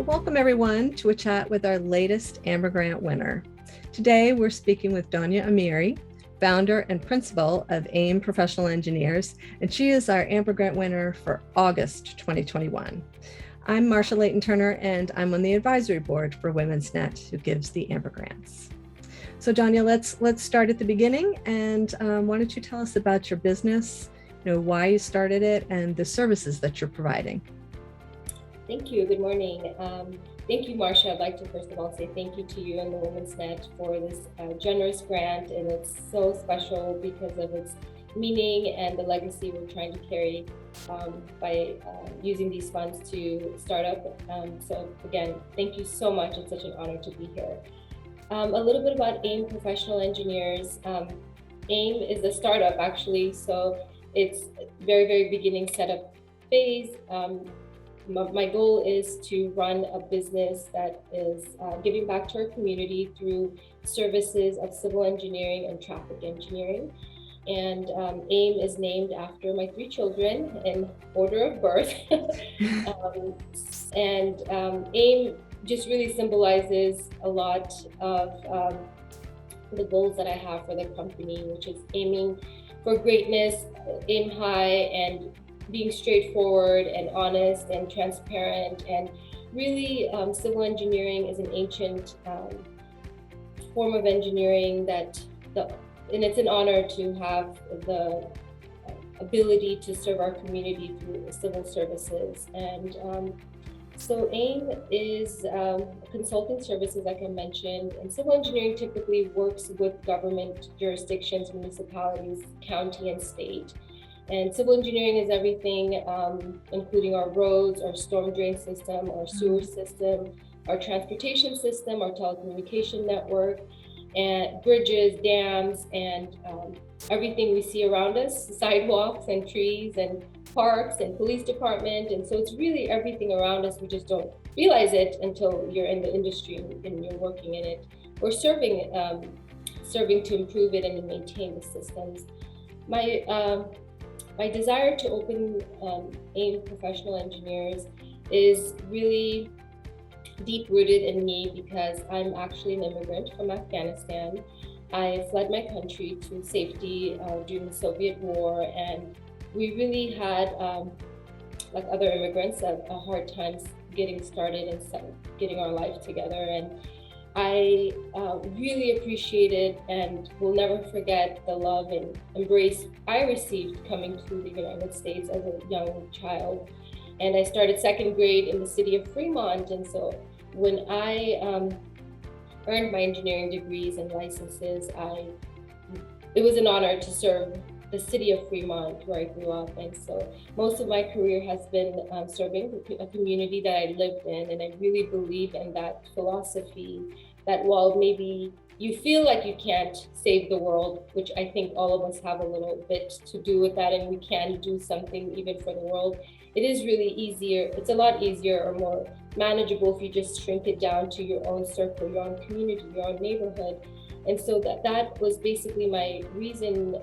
Well, welcome everyone to a chat with our latest Amber Grant winner. Today, we're speaking with Donya Amiri, founder and principal of AIM Professional Engineers, and she is our Amber Grant winner for August 2021. I'm Marsha Layton-Turner, and I'm on the advisory board for Women's Net, who gives the Amber Grants. So Donya, let's start at the beginning, and why don't you tell us about your business, why you started it, and the services that you're providing. Thank you. Good morning. Thank you, Marsha. I'd like to first of all say thank you to you and the Women's Net for this generous grant, and it's so special because of its meaning and the legacy we're trying to carry by using these funds to start up. So again, thank you so much. It's such an honor to be here. A little bit about AIM Professional Engineers. AIM is a startup actually, so it's very, very beginning setup phase. My goal is to run a business that is giving back to our community through services of civil engineering and traffic engineering. And AIM is named after my 3 children in order of birth. AIM just really symbolizes a lot of the goals that I have for the company, which is aiming for greatness, aim high, and being straightforward and honest and transparent. And really, civil engineering is an ancient form of engineering and it's an honor to have the ability to serve our community through civil services. And so AIM is consulting services, like I mentioned, and civil engineering typically works with government jurisdictions, municipalities, county and state. And civil engineering is everything, including our roads, our storm drain system, our sewer system, our transportation system, our telecommunication network, and bridges, dams, and everything we see around us, sidewalks and trees and parks and police department. And so it's really everything around us. We just don't realize it until you're in the industry and you're working in it. We're serving to improve it and to maintain the systems. My desire to open AIM Professional Engineers is really deep-rooted in me because I'm actually an immigrant from Afghanistan. I fled my country to safety during the Soviet War, and we really had, like other immigrants, a hard time getting started and getting our life together. And I really appreciated and will never forget the love and embrace I received coming to the United States as a young child. And I started 2nd grade in the city of Fremont. And so when I earned my engineering degrees and licenses, it was an honor to serve the city of Fremont, where I grew up. And so most of my career has been serving a community that I lived in. And I really believe in that philosophy that while maybe you feel like you can't save the world, which I think all of us have a little bit to do with that, and we can do something even for the world, it is really easier. It's a lot easier or more manageable if you just shrink it down to your own circle, your own community, your own neighborhood. And so that was basically my reason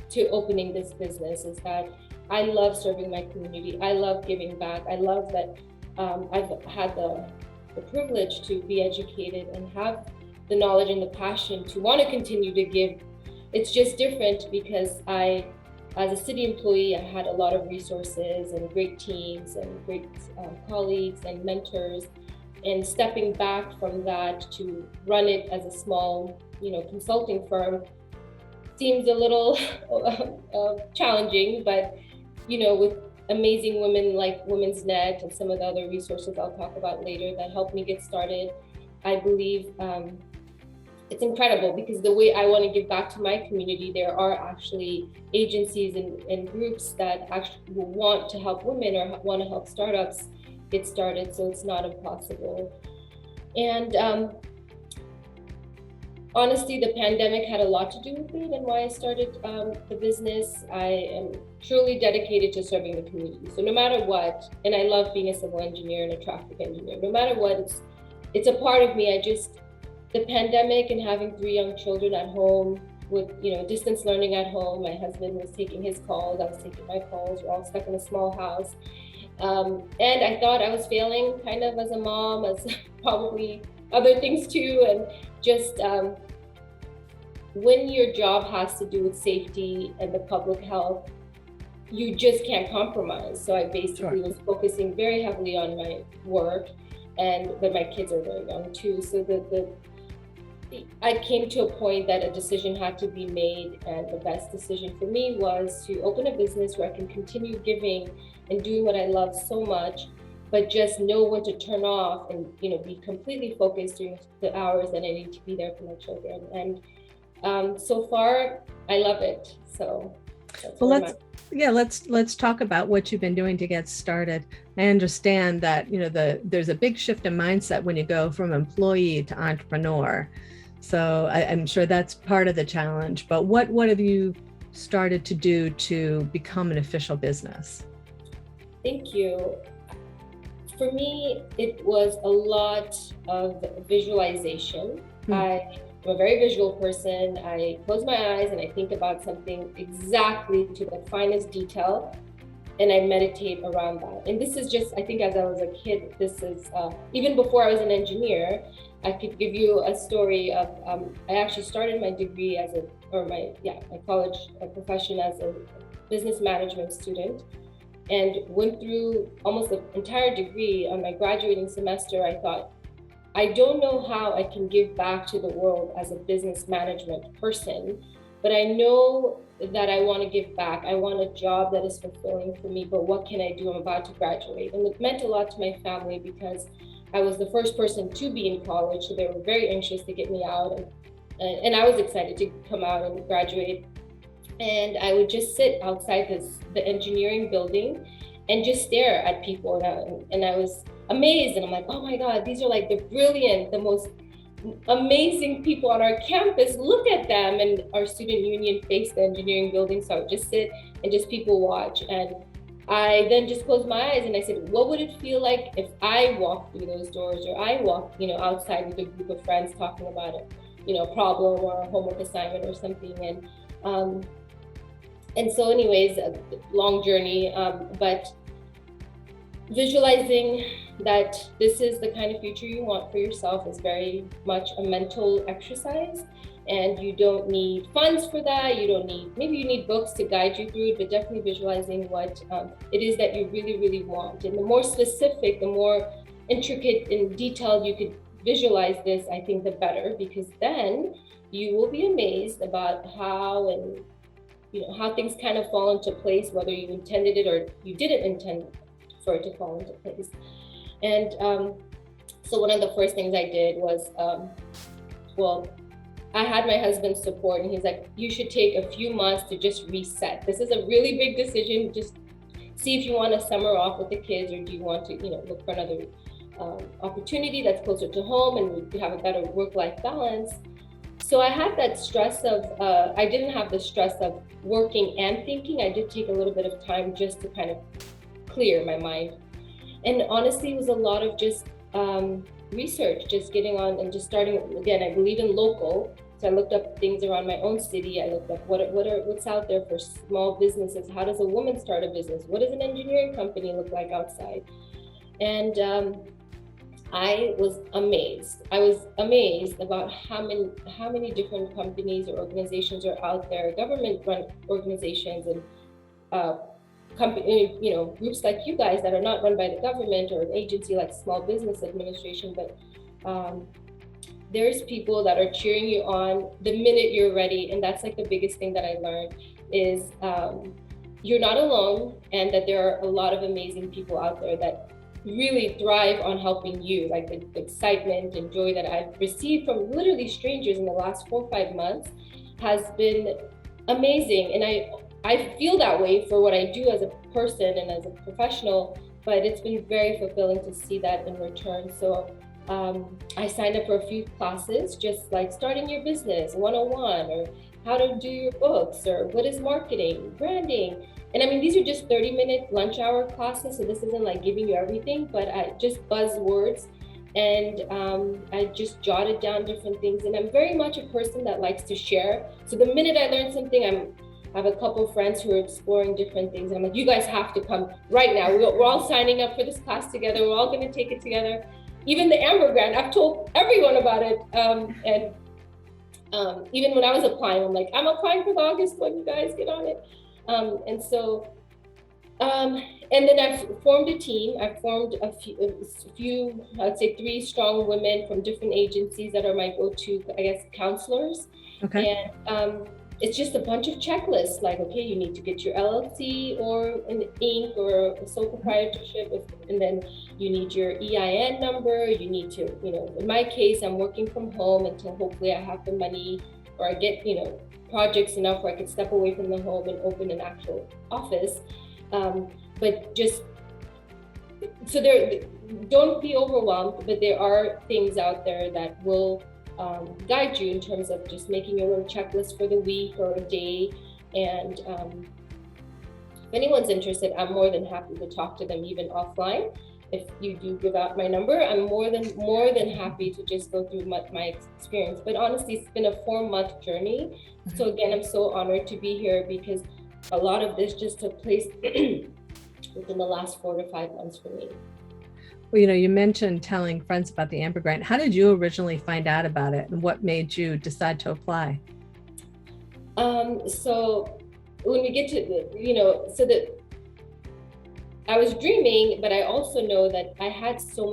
to opening this business, is that I love serving my community. I love giving back. I love that I've had the privilege to be educated and have the knowledge and the passion to want to continue to give. It's just different because as a city employee, I had a lot of resources and great teams and great colleagues and mentors. And stepping back from that to run it as a small, consulting firm seems a little challenging, but with amazing women like Women's Net and some of the other resources I'll talk about later that helped me get started, I believe it's incredible because the way I want to give back to my community, there are actually agencies and groups that actually want to help women or want to help startups get started, so it's not impossible. And honestly, the pandemic had a lot to do with it and why I started the business. I am truly dedicated to serving the community. So no matter what, and I love being a civil engineer and a traffic engineer, no matter what, it's a part of me. The pandemic and having 3 young children at home with, distance learning at home, my husband was taking his calls, I was taking my calls, we're all stuck in a small house. And I thought I was failing kind of as a mom, as probably other things too. And just when your job has to do with safety and the public health, you just can't compromise. So I basically was focusing very heavily on my work, but my kids are very young too. So I came to a point that a decision had to be made, and the best decision for me was to open a business where I can continue giving and doing what I love so much, but just know when to turn off and be completely focused during the hours that I need to be there for my children. And so far, I love it. So let's talk about what you've been doing to get started. I understand that there's a big shift in mindset when you go from employee to entrepreneur. So I'm sure that's part of the challenge. But what have you started to do to become an official business? Thank you. For me, it was a lot of visualization. I'm a very visual person. I close my eyes and I think about something exactly to the finest detail, and I meditate around that. And this is just, I think as I was a kid, this is, even before I was an engineer, I could give you a story of, I actually started my degree my college profession as a business management student, and went through almost the entire degree. On my graduating semester, I thought, I don't know how I can give back to the world as a business management person, but I know that I want to give back. I want a job that is fulfilling for me, but what can I do? I'm about to graduate. And it meant a lot to my family because I was the first person to be in college, so they were very anxious to get me out. And I was excited to come out and graduate. And I would just sit outside the engineering building and just stare at people. And I was amazed, and I'm like, oh my God, these are like the brilliant, the most amazing people on our campus. Look at them. And our student union faced the engineering building, so I would just sit and just people watch. And I then just closed my eyes and I said, what would it feel like if I walked through those doors, or I walked outside with a group of friends talking about a problem or a homework assignment or something. And so anyways, a long journey, but visualizing that this is the kind of future you want for yourself is very much a mental exercise, and you don't need funds for that. Maybe you need books to guide you through it, but definitely visualizing what it is that you really, really want. And the more specific, the more intricate and detailed you could visualize this, I think the better, because then you will be amazed about how things kind of fall into place, whether you intended it or you didn't intend for it to fall into place. And so one of the first things I did was, I had my husband's support, and he's like, you should take a few months to just reset. This is a really big decision. Just see if you want to summer off with the kids, or do you want to, look for another opportunity that's closer to home and we could have a better work-life balance. So I had that stress of, I didn't have the stress of working and thinking. I did take a little bit of time just to kind of clear my mind. And honestly, it was a lot of just research, just getting on and just starting. Again, I believe in local. So I looked up things around my own city. I looked up what's out there for small businesses. How does a woman start a business? What does an engineering company look like outside? And I was amazed. I was amazed about how many different companies or organizations are out there, government-run organizations and groups like you guys that are not run by the government, or an agency like Small Business Administration, but there's people that are cheering you on the minute you're ready. And that's like the biggest thing that I learned is you're not alone, and that there are a lot of amazing people out there that really thrive on helping you. Like the excitement and joy that I've received from literally strangers in the last 4 or 5 months has been amazing. And I feel that way for what I do as a person and as a professional, but it's been very fulfilling to see that in return. So I signed up for a few classes, just like starting your business 101, or how to do your books, or what is marketing, branding. And I mean, these are just 30-minute lunch hour classes, so this isn't like giving you everything, but I just buzzwords, and I just jotted down different things. And I'm very much a person that likes to share. So the minute I learn something, I have a couple of friends who are exploring different things. And I'm like, you guys have to come right now. We're all signing up for this class together. We're all going to take it together. Even the Amber Grant, I've told everyone about it. Even when I was applying, I'm like, I'm applying for the August one, you guys get on it. And then I've formed a team. I've formed a few, I'd say 3 strong women from different agencies that are my go-to, I guess, counselors. Okay. And it's just a bunch of checklists. Like, okay, you need to get your LLC or an Inc. or a sole proprietorship, and then you need your EIN number. You need to, in my case, I'm working from home until hopefully I have the money or I get, projects enough where I could step away from the home and open an actual office. But just so don't be overwhelmed, but there are things out there that will guide you in terms of just making your own checklist for the week or a day. And if anyone's interested, I'm more than happy to talk to them even offline. If you do give out my number, I'm more than happy to just go through my experience. But honestly, it's been a 4-month journey. So again, I'm so honored to be here because a lot of this just took place within the last 4 to 5 months for me. Well, you mentioned telling friends about the Amber Grant. How did you originally find out about it, and what made you decide to apply? So when we get to so that I was dreaming, but I also know that I had so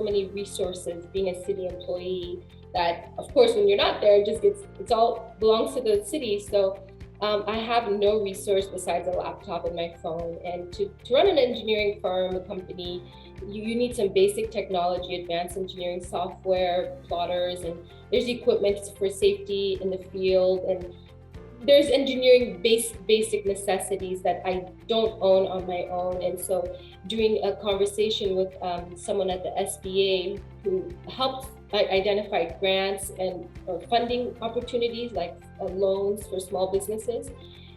many resources being a city employee that, of course, when you're not there, it's all belongs to the city. So I have no resource besides a laptop and my phone. And to run an engineering firm, a company, you need some basic technology, advanced engineering software, plotters, and there's equipment for safety in the field. And there's engineering basic necessities that I don't own on my own. And so doing a conversation with someone at the SBA who helped identify grants and funding opportunities like loans for small businesses.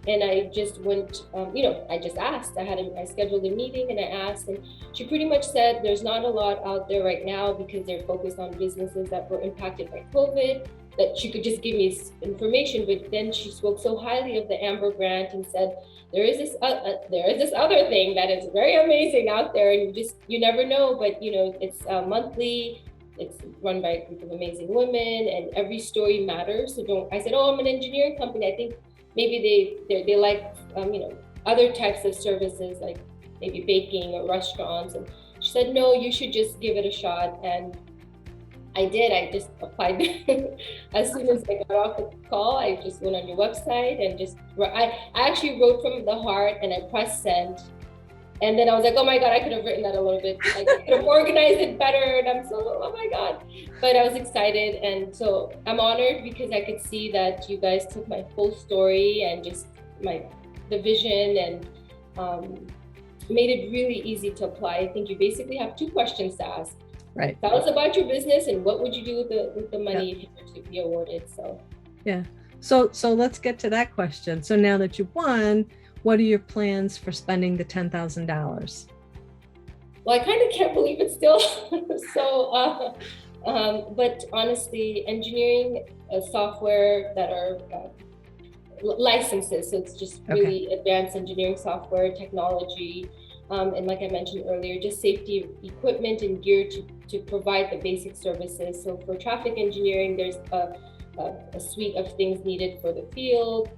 And I just went, I just asked. I scheduled a meeting and I asked, and she pretty much said there's not a lot out there right now because they're focused on businesses that were impacted by COVID, that she could just give me information. But then she spoke so highly of the Amber Grant and said, there is this other thing that is very amazing out there, and you never know. But it's monthly. It's run by a group of amazing women, and every story matters. So I said, oh, I'm an engineering company. I think maybe they like other types of services like maybe baking or restaurants. And she said, no, you should just give it a shot. And I did. I just applied. As soon as I got off the call, I just went on your website and I actually wrote from the heart and I pressed send. And then I was like, oh my God, I could have written that a little bit. I could have organized it better. And I'm so, oh my God. But I was excited. And so I'm honored because I could see that you guys took my full story and just the vision and made it really easy to apply. I think you basically have 2 questions to ask. Right. Tell us about your business and what would you do with the money if you were to be awarded. So yeah. So let's get to that question. So now that you won, what are your plans for spending the $10,000? Well, I kind of can't believe it still. So, but honestly, engineering software that are licenses. So it's just really advanced engineering software technology. And like I mentioned earlier, just safety equipment and gear to provide the basic services. So for traffic engineering, there's a suite of things needed for the field,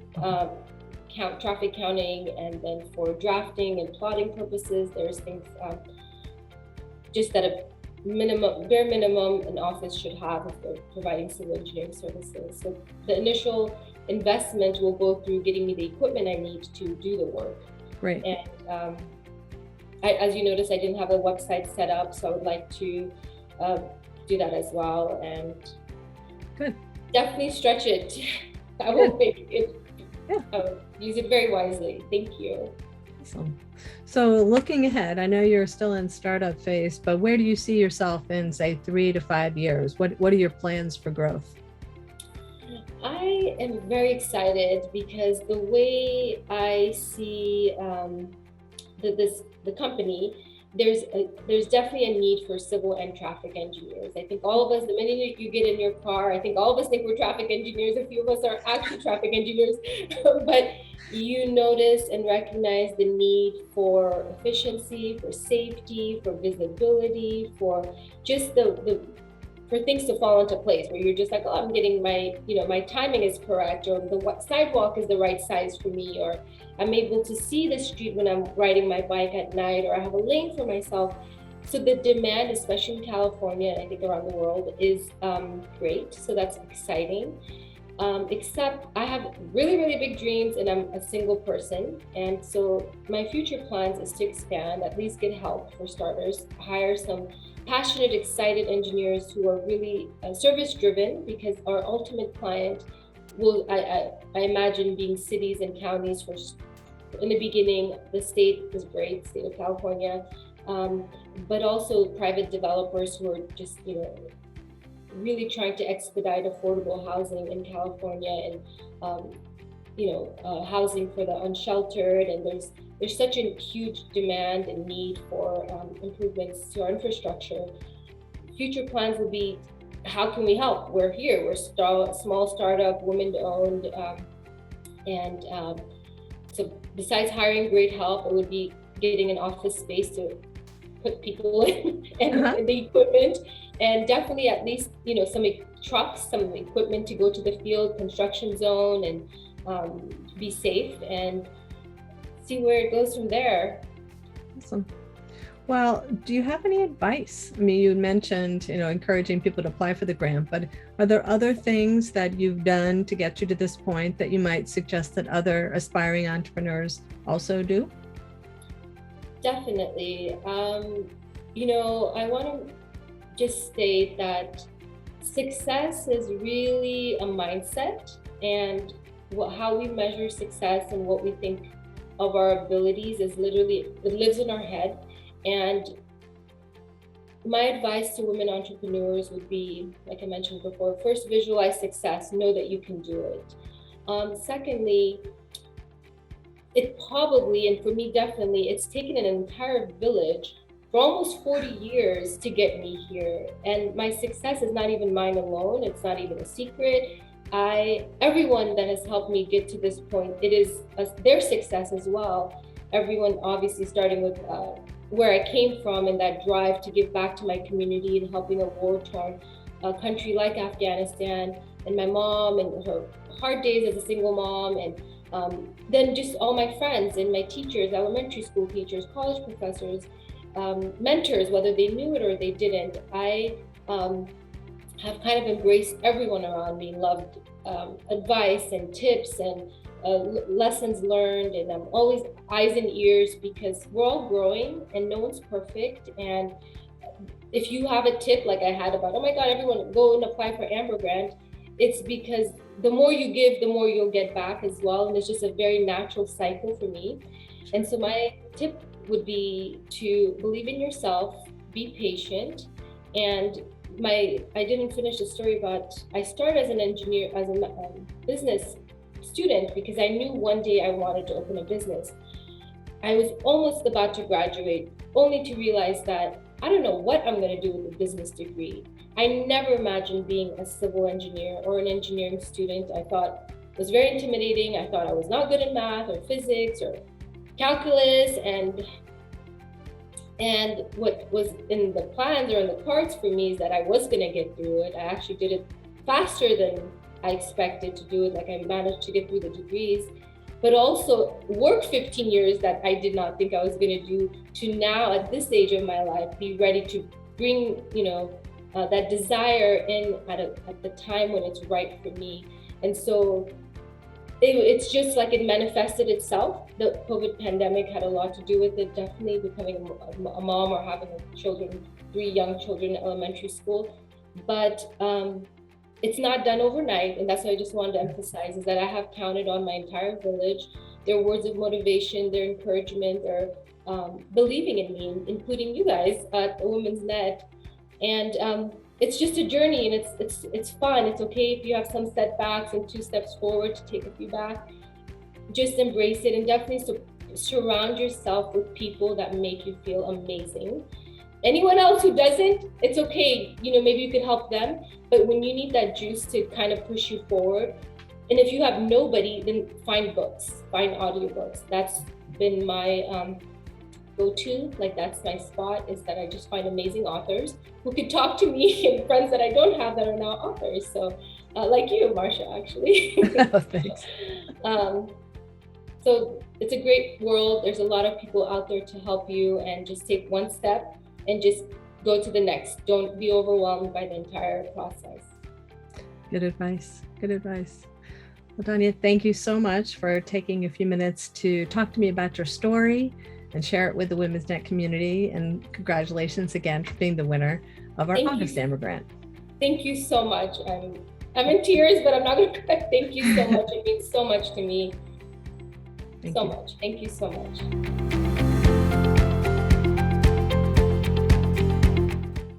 traffic counting, and then for drafting and plotting purposes, there's things just that a bare minimum an office should have if they're providing civil engineering services. So the initial investment will go through getting me the equipment I need to do the work. Great. And as you notice, I didn't have a website set up, so I would like to do that as well. And good. Definitely stretch it. I will make it. Use it very wisely. Thank you. Awesome. So looking ahead, I know you're still in startup phase, but where do you see yourself in, say, 3 to 5 years? What are your plans for growth? I am very excited because the way I see the company, there's definitely a need for civil and traffic engineers. I think all of us, the minute you get in your car, I think all of us think we're traffic engineers. A few of us are actually traffic engineers, but you notice and recognize the need for efficiency, for safety, for visibility, for just the for things to fall into place where you're just like, oh, I'm getting my timing is correct, or the sidewalk is the right size for me, or I'm able to see the street when I'm riding my bike at night, or I have a lane for myself. So the demand, especially in California, and I think around the world, is great. So that's exciting. Except I have really, really big dreams and I'm a single person. And so my future plans is to expand, at least get help for starters, hire some passionate, excited engineers who are really service driven, because our ultimate client will, I imagine, being cities and counties for, in the beginning, the state is great, state of California, but also private developers who are just, really trying to expedite affordable housing in California, and housing for the unsheltered. And there's such a huge demand and need for improvements to our infrastructure. Future plans will be, how can we help? We're here. We're small startup, women-owned, and so besides hiring great help, it would be getting an office space to put people in and the equipment, and definitely at least some trucks, some equipment to go to the field, construction zone, and be safe and see where it goes from there. Awesome. Well, do you have any advice? I mean, you mentioned, encouraging people to apply for the grant, but are there other things that you've done to get you to this point that you might suggest that other aspiring entrepreneurs also do? Definitely. I want to just state that success is really a mindset, and how we measure success and what we think of our abilities is literally, it lives in our head. And my advice to women entrepreneurs would be, like I mentioned before, first, visualize success, know that you can do it. Secondly, it probably, and for me definitely, it's taken an entire village for almost 40 years to get me here. And my success is not even mine alone. It's not even a secret. Everyone that has helped me get to this point, it is their success as well. Everyone, obviously, starting with where I came from, and that drive to give back to my community and helping a war-torn country like Afghanistan, and my mom and her hard days as a single mom, and then just all my friends and my teachers, elementary school teachers, college professors, mentors, whether they knew it or they didn't. I have kind of embraced everyone around me, loved advice and tips and lessons learned, and I'm always eyes and ears, because we're all growing and no one's perfect. And if you have a tip like I had about, oh my God, everyone go and apply for Amber Grant, it's because the more you give, the more you'll get back as well. And it's just a very natural cycle for me. And so my tip would be to believe in yourself, be patient. And I didn't finish the story about, I started as an engineer, as a business student, because I knew one day I wanted to open a business. I was almost about to graduate, only to realize that I don't know what I'm going to do with a business degree. I never imagined being a civil engineer or an engineering student. I thought it was very intimidating. I thought I was not good in math or physics or calculus, and what was in the plans or in the cards for me is that I was going to get through it. I actually did it faster than I expected to do it. Like, I managed to get through the degrees, but also work 15 years that I did not think I was going to do, to now at this age of my life be ready to bring that desire in at the time when it's right for me. And so it's just like it manifested itself. The COVID pandemic had a lot to do with it, definitely becoming a mom or having children, 3 young children in elementary school. But it's not done overnight. And that's what I just wanted to emphasize, is that I have counted on my entire village, their words of motivation, their encouragement, their believing in me, including you guys at the Women's Net. And it's just a journey, and it's fun. It's okay if you have some setbacks and 2 steps forward to take a few back. Just embrace it, and definitely surround yourself with people that make you feel amazing. Anyone else who doesn't, it's okay. Maybe you could help them. But when you need that juice to kind of push you forward, and if you have nobody, then find books, find audiobooks. That's been my go-to. Like, that's my spot, is that I just find amazing authors who could talk to me, and friends that I don't have that are now authors. So like you, Marsha, actually. Oh, thanks. So it's a great world. There's a lot of people out there to help you, and just take one step and just go to the next. Don't be overwhelmed by the entire process. Good advice. Good advice. Well, Donya, thank you so much for taking a few minutes to talk to me about your story and share it with the Women's Net community. And congratulations again for being the winner of our August Amber Grant. Thank you so much. I'm in tears, but I'm not going to cry. Thank you so much. It means so much to me. Thank you so much.